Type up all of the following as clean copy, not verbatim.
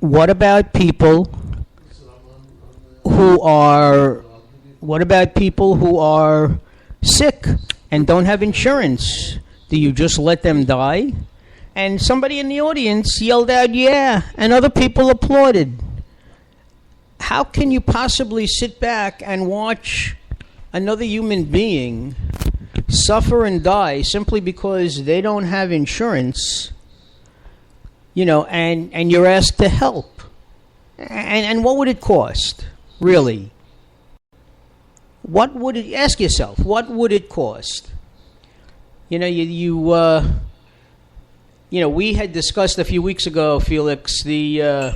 What about people who are sick and don't have insurance? Do you just let them die? And somebody in the audience yelled out, yeah, and other people applauded. How can you possibly sit back and watch another human being suffer and die simply because they don't have insurance, and you're asked to help? And what would it cost, really? Ask yourself, what would it cost? We had discussed a few weeks ago, Felix, the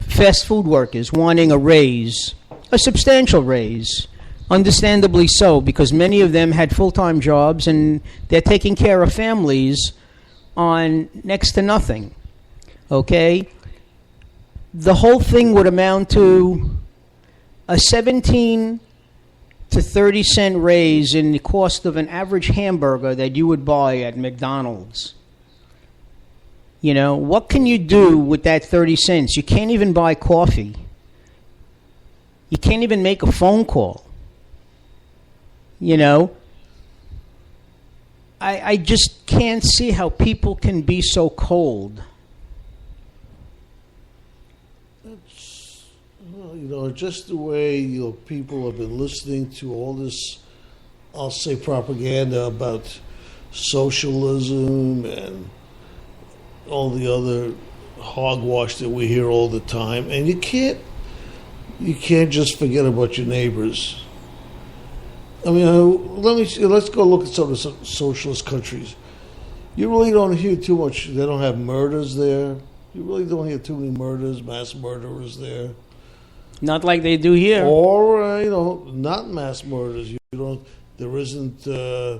fast food workers wanting a raise, a substantial raise, understandably so, because many of them had full-time jobs and they're taking care of families on next to nothing, okay? The whole thing would amount to a 17 to 30 cent raise in the cost of an average hamburger that you would buy at McDonald's. What can you do with that 30 cents? You can't even buy coffee. You can't even make a phone call. I just can't see how people can be so cold. Just the way people have been listening to all this, I'll say, propaganda about socialism and all the other hogwash that we hear all the time, and you can't just forget about your neighbors. I mean, let's go look at some of the socialist countries. You really don't hear too much. They don't have murders there. You really don't hear too many murders, mass murderers there. Not like they do here. Or, not mass murders. There isn't... the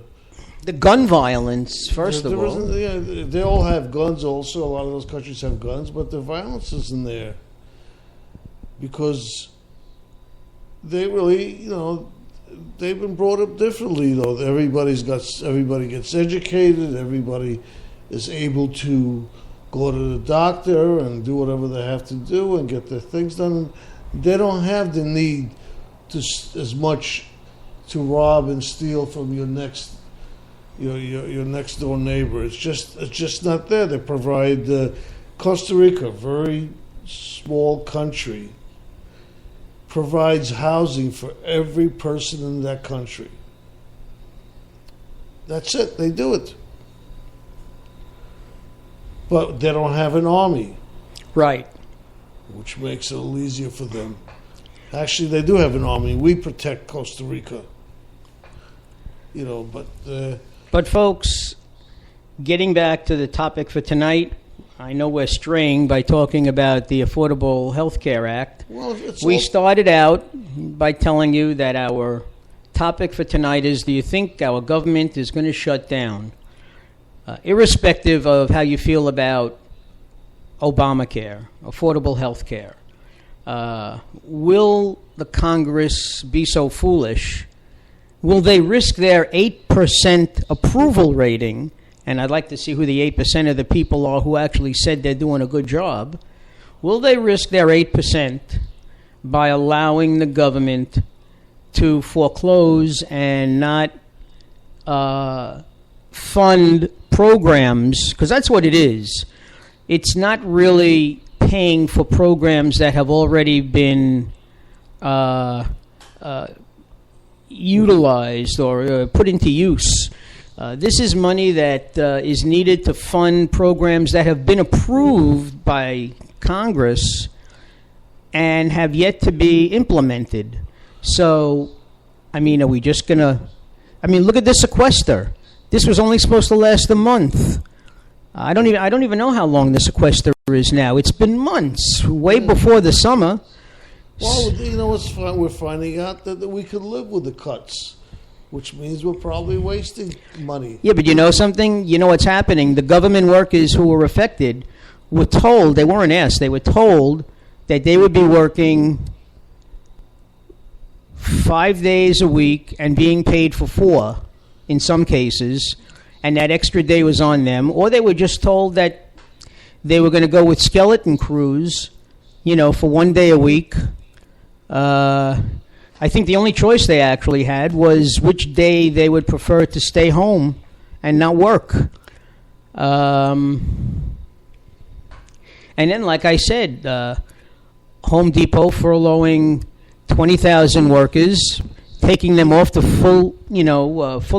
gun violence, first of all. They all have guns also. A lot of those countries have guns, but the violence isn't there. Because they really, they've been brought up differently, though. Everybody gets educated. Everybody is able to go to the doctor and do whatever they have to do and get their things done. They don't have the need as much to rob and steal from your next door neighbor. It's just not there. They provide Costa Rica, very small country, provides housing for every person in that country. That's it. They do it. But they don't have an army. Right. Which makes it a little easier for them. Actually, they do have an army. We protect Costa Rica. But folks, getting back to the topic for tonight, I know we're straying by talking about the Affordable Health Care Act. We started out by telling you that our topic for tonight is, do you think our government is going to shut down? Irrespective of how you feel about Obamacare, affordable health care, will the Congress be so foolish? Will they risk their 8% approval rating? And I'd like to see who the 8% of the people are who actually said they're doing a good job. Will they risk their 8% by allowing the government to foreclose and not fund programs? Because that's what it is. It's not really paying for programs that have already been utilized or put into use. This is money that is needed to fund programs that have been approved by Congress and have yet to be implemented. So, are we just going to... look at this sequester. This was only supposed to last a month. I don't even know how long the sequester is now. It's been months, way before the summer. Well, what's fun? We're finding out that we could live with the cuts, which means we're probably wasting money. Yeah, but you know something? You know what's happening? The government workers who were affected were told, they weren't asked, they were told that they would be working 5 days a week and being paid for 4 in some cases, and that extra day was on them, or they were just told that they were going to go with skeleton crews, for 1 day a week. I think the only choice they actually had was which day they would prefer to stay home and not work. And then, like I said, Home Depot furloughing 20,000 workers, taking them off the full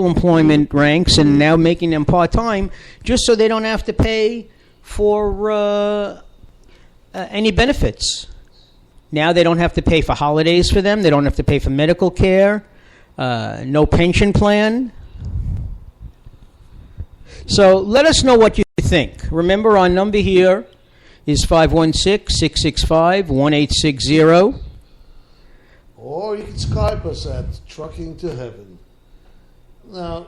employment ranks, and now making them part-time, just so they don't have to pay for any benefits. Now they don't have to pay for holidays for them. They don't have to pay for medical care, no pension plan. So let us know what you think. Remember, our number here is 516-665-1860. Or you can Skype us at truckingtoheaen. Now,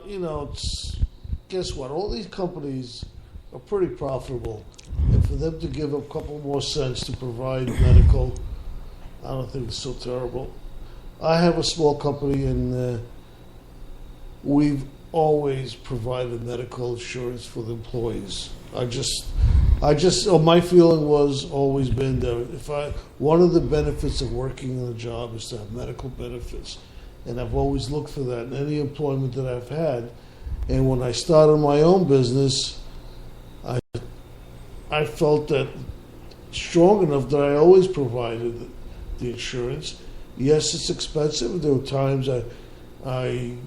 guess what? All these companies are pretty profitable. And for them to give a couple more cents to provide medical, I don't think it's so terrible. I have a small company, and we've always provided medical insurance for the employees. My feeling was always been that one of the benefits of working in a job is to have medical benefits, and I've always looked for that in any employment that I've had. And when I started my own business, I felt that strong enough that I always provided the insurance. Yes, it's expensive. There were times I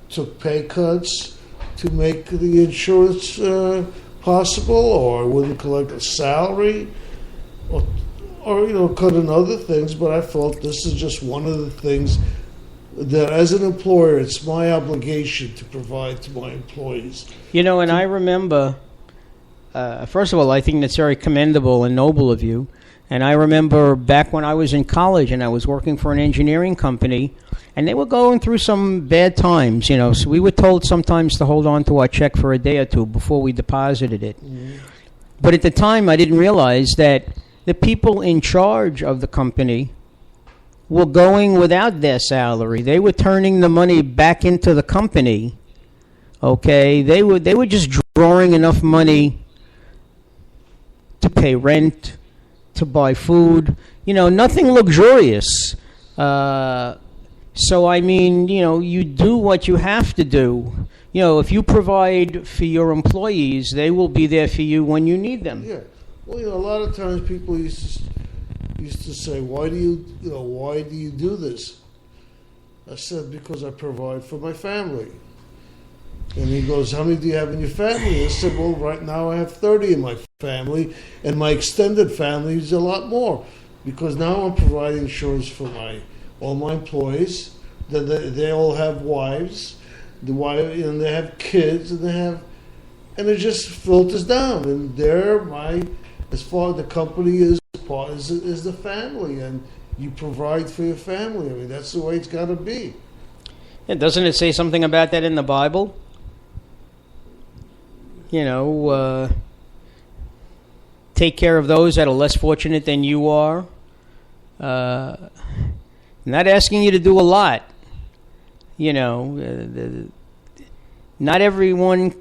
took pay cuts to make the insurance possible, or I wouldn't collect a salary, or cut in other things. But I felt this is just one of the things that, as an employer, it's my obligation to provide to my employees. And I remember, first of all, I think that's very commendable and noble of you. And I remember back when I was in college and I was working for an engineering company, and they were going through some bad times, so we were told sometimes to hold on to our check for a day or two before we deposited it. Mm-hmm. But at the time, I didn't realize that the people in charge of the company were going without their salary. They were turning the money back into the company. Okay, they were just drawing enough money to pay rent, to buy food, nothing luxurious. So, you do what you have to do. If you provide for your employees, they will be there for you when you need them. Yeah. Well, a lot of times people used to say, why do you do this? I said, because I provide for my family. And he goes, how many do you have in your family? I said, well, right now I have 30 in my family, and my extended family is a lot more, because now I'm providing insurance for all my employees. They all have wives, and they have kids, and it just filters down. And as far as the company is the family, and you provide for your family. That's the way it's got to be. Yeah, doesn't it say something about that in the Bible? Take care of those that are less fortunate than you are. Not asking you to do a lot. Not everyone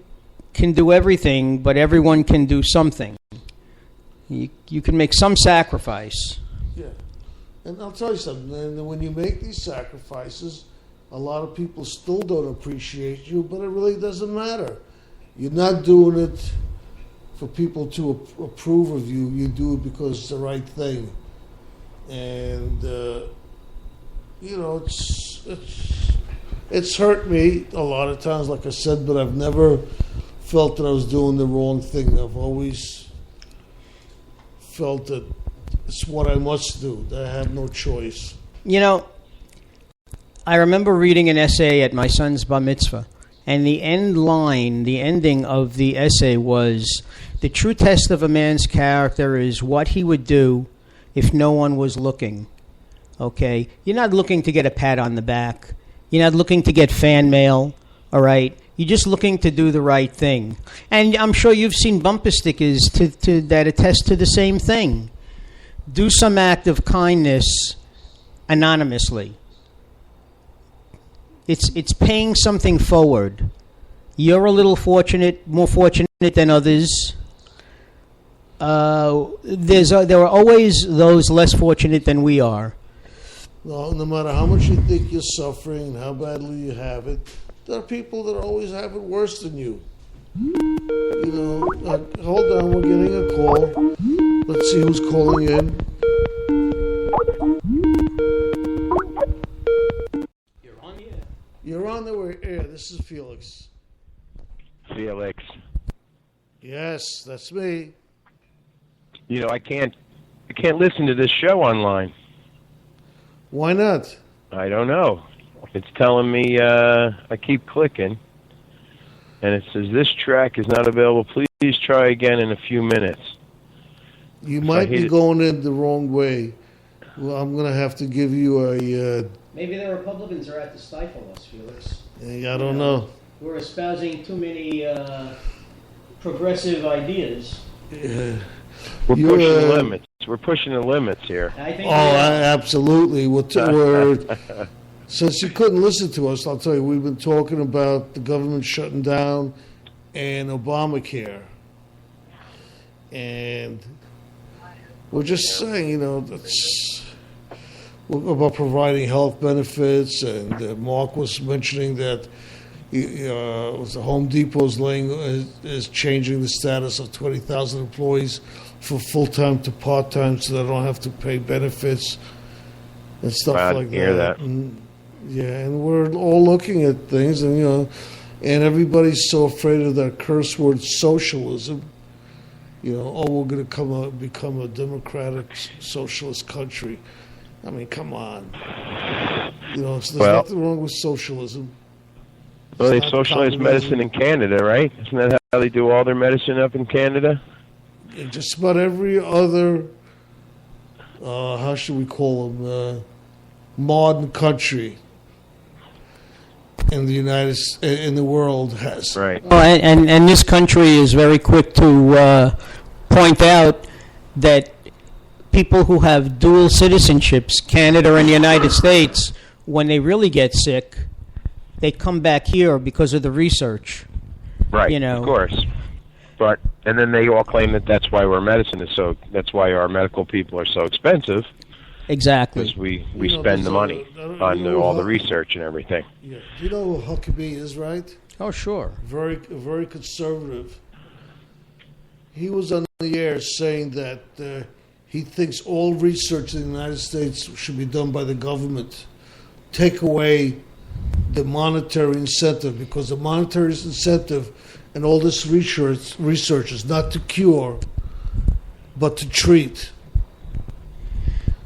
can do everything, but everyone can do something. You can make some sacrifice. Yeah. And I'll tell you something, and when you make these sacrifices, a lot of people still don't appreciate you, but it really doesn't matter. You're not doing it for people to approve of you. You do it because it's the right thing. And, it's hurt me a lot of times, like I said, but I've never felt that I was doing the wrong thing. I've always felt that it's what I must do, that I have no choice. I remember reading an essay at my son's bar mitzvah, and the ending of the essay was, the true test of a man's character is what he would do if no one was looking. Okay? You're not looking to get a pat on the back. You're not looking to get fan mail, all right? You're just looking to do the right thing. And I'm sure you've seen bumper stickers that attest to the same thing. Do some act of kindness anonymously. It's paying something forward. You're a little more fortunate than others. There are always those less fortunate than we are. No matter how much you think you're suffering and how badly you have it, there are people that always have it worse than you. Hold on, we're getting a call. Let's see who's calling in. You're on the air. You're on the air. This is Felix. Felix. Yes, that's me. I can't listen to this show online. Why not? I don't know. It's telling me I keep clicking, and it says this track is not available. Please try again in a few minutes. You might be going in the wrong way. Well, I'm going to have to give you a... Maybe the Republicans are out to stifle us, Felix. I don't know. We're espousing too many progressive ideas. We're pushing the limits. We're pushing the limits here. Absolutely. Since you couldn't listen to us, I'll tell you, we've been talking about the government shutting down and Obamacare. And we're just saying, that's about providing health benefits. And Mark was mentioning that the Home Depot's is changing the status of 20,000 employees from full-time to part-time so they don't have to pay benefits and stuff like that. Hear that. And we're all looking at things, and everybody's so afraid of that curse word socialism. We're going to become a democratic socialist country. I mean, come on. There's nothing wrong with socialism. Well, they socialize medicine in Canada, right? Isn't that how they do all their medicine up in Canada? And just about every other, how should we call them, modern country in the world has. Right. Well, and this country is very quick to point out that people who have dual citizenships, Canada and the United States, when they really get sick, they come back here because of the research. Right, of course. And then they all claim that that's why that's why our medical people are so expensive. Exactly. Because we spend the money on all the research and everything. Yeah. Do you know who Huckabee is, right? Oh, sure. Very conservative. He was on the air saying that he thinks all research in the United States should be done by the government. Take away the monetary incentive, because the monetary incentive and all this research is not to cure, but to treat.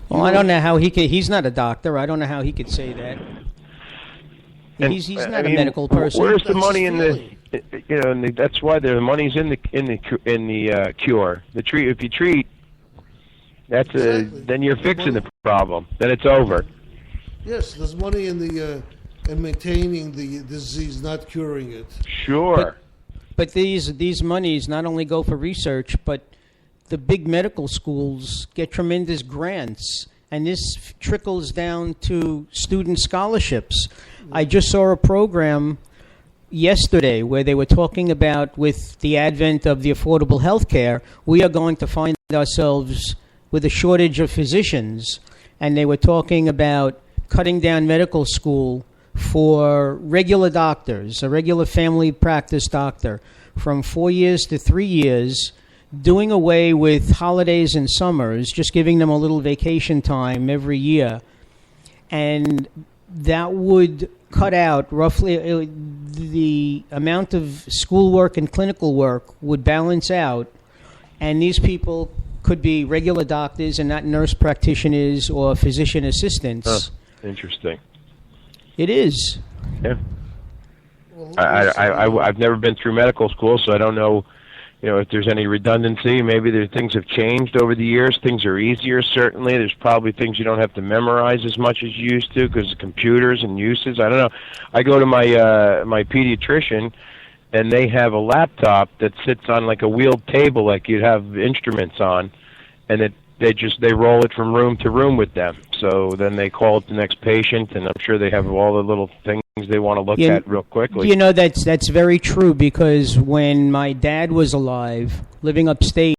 Well, I don't know how he could. He's not a doctor. I don't know how he could say that. He's not a medical person. Where's the money in the? That's why the money's in the cure. The treat. If you treat, then you're fixing the problem. Then it's over. Yes, there's money in maintaining the disease, not curing it. Sure. But these monies not only go for research, but the big medical schools get tremendous grants, and this trickles down to student scholarships. I just saw a program yesterday where they were talking about, with the advent of the affordable health care, we are going to find ourselves with a shortage of physicians. And they were talking about cutting down medical school for regular doctors, a regular family practice doctor, from 4 years to 3 years, doing away with holidays and summers, just giving them a little vacation time every year. And that would cut out roughly the amount of schoolwork and clinical work would balance out, and these people could be regular doctors and not nurse practitioners or physician assistants. Interesting. It is. Yeah. I've never been through medical school, so I don't know, if there's any redundancy. Maybe things have changed over the years. Things are easier, certainly. There's probably things you don't have to memorize as much as you used to because of computers and uses. I don't know. I go to my pediatrician, and they have a laptop that sits on like a wheeled table like you'd have instruments on, and they roll it from room to room with them. So then they call it the next patient, and I'm sure they have all the little things they want to look at real quickly. That's very true, because when my dad was alive, living upstate,